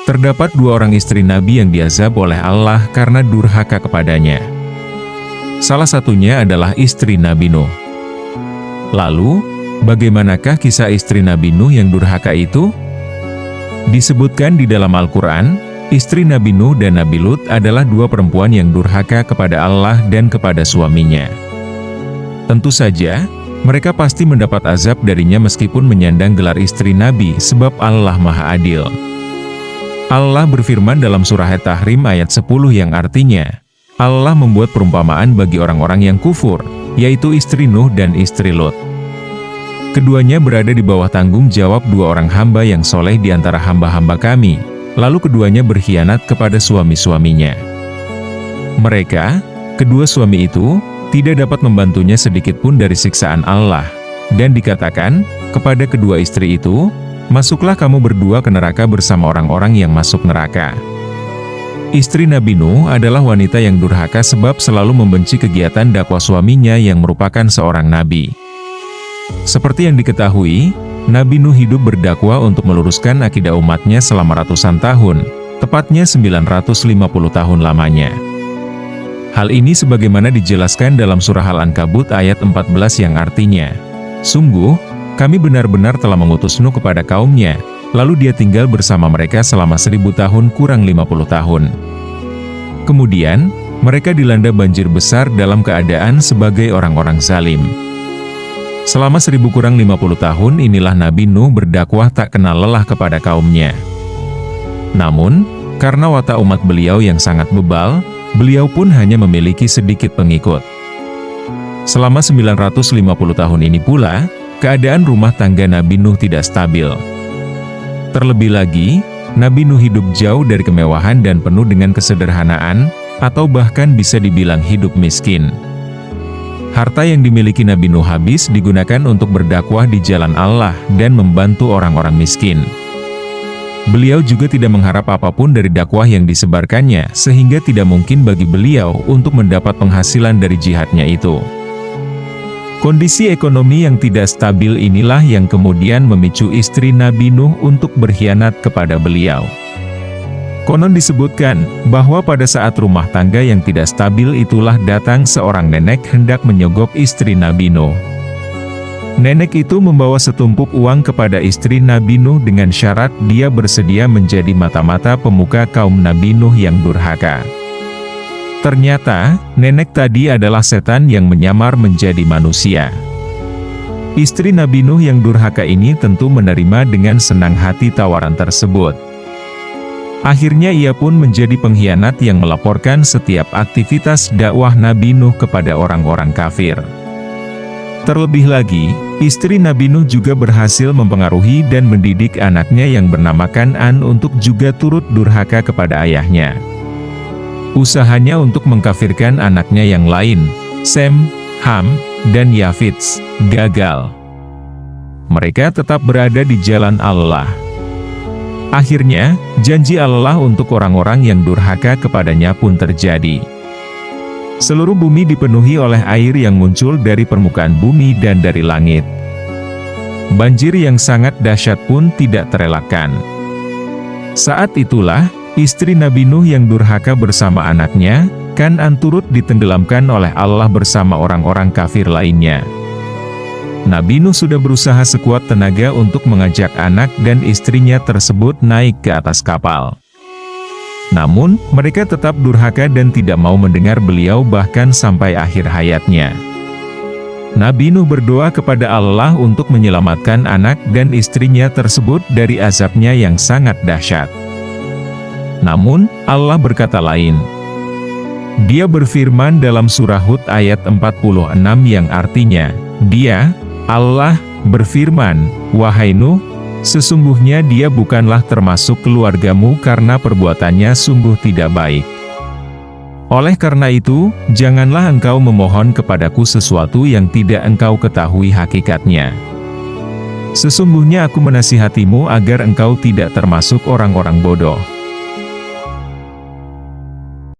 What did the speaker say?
Terdapat dua orang istri Nabi yang diazab oleh Allah karena durhaka kepadanya. Salah satunya adalah istri Nabi Nuh. Lalu, bagaimanakah kisah istri Nabi Nuh yang durhaka itu? Disebutkan di dalam Al-Quran, istri Nabi Nuh dan Nabi Lut adalah dua perempuan yang durhaka kepada Allah dan kepada suaminya. Tentu saja, mereka pasti mendapat azab darinya meskipun menyandang gelar istri Nabi sebab Allah Maha Adil. Allah berfirman dalam surah At-Tahrim ayat 10 yang artinya, Allah membuat perumpamaan bagi orang-orang yang kufur, yaitu istri Nuh dan istri Lut. Keduanya berada di bawah tanggung jawab dua orang hamba yang soleh di antara hamba-hamba kami, lalu keduanya berkhianat kepada suami-suaminya. Mereka, kedua suami itu, tidak dapat membantunya sedikitpun dari siksaan Allah, dan dikatakan kepada kedua istri itu, masuklah kamu berdua ke neraka bersama orang-orang yang masuk neraka. Istri Nabi Nuh adalah wanita yang durhaka sebab selalu membenci kegiatan dakwah suaminya yang merupakan seorang nabi. Seperti yang diketahui, Nabi Nuh hidup berdakwah untuk meluruskan akidah umatnya selama ratusan tahun, tepatnya 950 tahun lamanya. Hal ini sebagaimana dijelaskan dalam surah Al-Ankabut ayat 14 yang artinya, sungguh, kami benar-benar telah mengutus Nuh kepada kaumnya, lalu dia tinggal bersama mereka selama 1000 tahun kurang 50 tahun. Kemudian, mereka dilanda banjir besar dalam keadaan sebagai orang-orang zalim. Selama 1000 kurang 50 tahun inilah Nabi Nuh berdakwah tak kenal lelah kepada kaumnya. Namun, karena watak umat beliau yang sangat bebal, beliau pun hanya memiliki sedikit pengikut. Selama 950 tahun ini pula, keadaan rumah tangga Nabi Nuh tidak stabil. Terlebih lagi, Nabi Nuh hidup jauh dari kemewahan dan penuh dengan kesederhanaan, atau bahkan bisa dibilang hidup miskin. Harta yang dimiliki Nabi Nuh habis digunakan untuk berdakwah di jalan Allah dan membantu orang-orang miskin. Beliau juga tidak mengharap apapun dari dakwah yang disebarkannya, sehingga tidak mungkin bagi beliau untuk mendapat penghasilan dari jihadnya itu. Kondisi ekonomi yang tidak stabil inilah yang kemudian memicu istri Nabi Nuh untuk berkhianat kepada beliau. Konon disebutkan bahwa pada saat rumah tangga yang tidak stabil itulah datang seorang nenek hendak menyogok istri Nabi Nuh. Nenek itu membawa setumpuk uang kepada istri Nabi Nuh dengan syarat dia bersedia menjadi mata-mata pemuka kaum Nabi Nuh yang durhaka. Ternyata, nenek tadi adalah setan yang menyamar menjadi manusia. Istri Nabi Nuh yang durhaka ini tentu menerima dengan senang hati tawaran tersebut. Akhirnya ia pun menjadi pengkhianat yang melaporkan setiap aktivitas dakwah Nabi Nuh kepada orang-orang kafir. Terlebih lagi, istri Nabi Nuh juga berhasil mempengaruhi dan mendidik anaknya yang bernama Kan'an untuk juga turut durhaka kepada ayahnya. Usahanya untuk mengkafirkan anaknya yang lain, Sem, Ham, dan Yafits, gagal. Mereka tetap berada di jalan Allah. Akhirnya, janji Allah untuk orang-orang yang durhaka kepadanya pun terjadi. Seluruh bumi dipenuhi oleh air yang muncul dari permukaan bumi dan dari langit. Banjir yang sangat dahsyat pun tidak terelakkan. Saat itulah, istri Nabi Nuh yang durhaka bersama anaknya, Kan'an turut ditenggelamkan oleh Allah bersama orang-orang kafir lainnya. Nabi Nuh sudah berusaha sekuat tenaga untuk mengajak anak dan istrinya tersebut naik ke atas kapal. Namun, mereka tetap durhaka dan tidak mau mendengar beliau bahkan sampai akhir hayatnya. Nabi Nuh berdoa kepada Allah untuk menyelamatkan anak dan istrinya tersebut dari azabnya yang sangat dahsyat. Namun, Allah berkata lain. Dia berfirman dalam surah Hud ayat 46 yang artinya, Dia, Allah, berfirman, Wahai Nuh, sesungguhnya dia bukanlah termasuk keluargamu karena perbuatannya sungguh tidak baik. Oleh karena itu, janganlah engkau memohon kepadaku sesuatu yang tidak engkau ketahui hakikatnya. Sesungguhnya aku menasihatimu agar engkau tidak termasuk orang-orang bodoh.